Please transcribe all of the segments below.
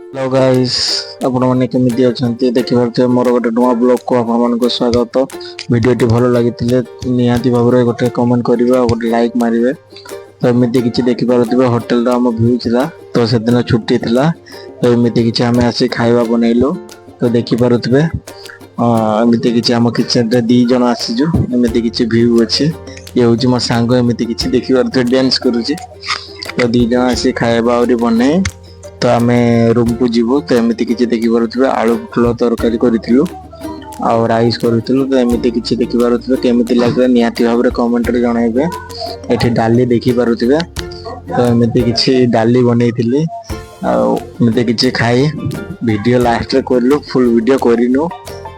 Hello guys आपण माने केमिति अछंती देखि परते मोर गोटे नुवा ब्लॉग को आपण मान को स्वागत। वीडियोटी भलो लागितिले निहाती भाबरे गोटे कमेंट करिवे और गोटे लाइक मारिवे। तो एमिति किछि देखि परथिबे होटल रा हम व्यू छिला तो से दिन छुट्टी थिला तो एमिति किछि हमें आसी खाइबा बनैलो तो देखि परथिबे एमिति किछि हम किचन रे दी जण आसीजु एमिति किछि व्यू अछि ये होछि मोर सांग एमिति किछि देखि परथिबे डांस करूछि तो दी जण आसी खाइबा और बने तो आम रूम को जीवु तो एमती किसी देखिपे आलू फुल तरकारी करूँ आउ राइस करूँ तो एमती किसी देखिपे केमी लगे निहाती भाव में कमेंट जनइबे। ये डाली देखिपे तो एमती किसी डाली बनई आमती किसी खाई वीडियो लास्ट रे करलु फुल वीडियो करनु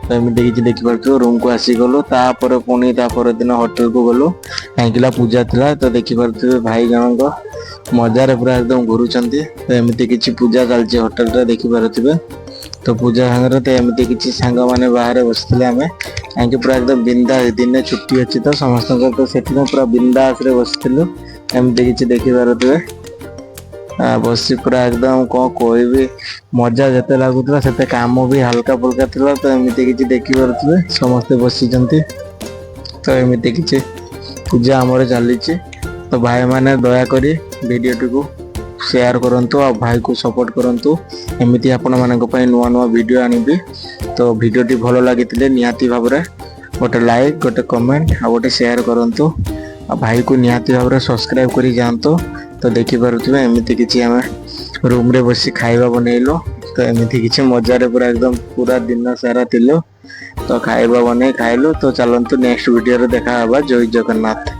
तो एमती किसी देखिपे रूम को आसीगलु तापर पुणी तापर दिन होटल को गलु कहीं पूजा था तो देखिपे भाई जनक मजार पूरा एकदम घुरुचंती तो एमती किसी पूजा चलती होटल रे देखि पारुथिबे तो पूजा संगे तो एमती किसी सांग माने बाहर बसथिले आमे कहीं पूरा एकदम बिंदास दिन छुट्टी अच्छी तो समस्त तो सेठी पूरा बिंदास रे बसथिलु एमती किसी देखि पारुथिबे बसी पूरा एकदम कौन कहबी मजा जते लागुतला सेते काम भी हल्का फुल्का थिला तो एमती किसी देखि पारुथिबे समस्त बसिचंती तो एमती किसी पूजा हमर चली तो भाई माने दया करी वीडियो को शेयर करंतु और भाई को सपोर्ट करंतु एमिति आपण मानक पई नुवा नुवा वीडियो आनिबी तो वीडियो टी भलो लागितिले निहाती भाव में गोटे लाइक गोटे कमेंट और गोटे शेयर करंतु और भाई को निहाती भाव में सब्सक्राइब करी जानतो तो देखि पारुथिबे एमिति किछि हम रूम रे बसी खाइबा बनैलो तो एमिति किछि मजा रे पूरा एकदम पूरा दिन सारा थिलो तो खाइबा बने खाइलो तो चलंतु नेक्स्ट वीडियो रे देखा हबा। जय जगन्नाथ।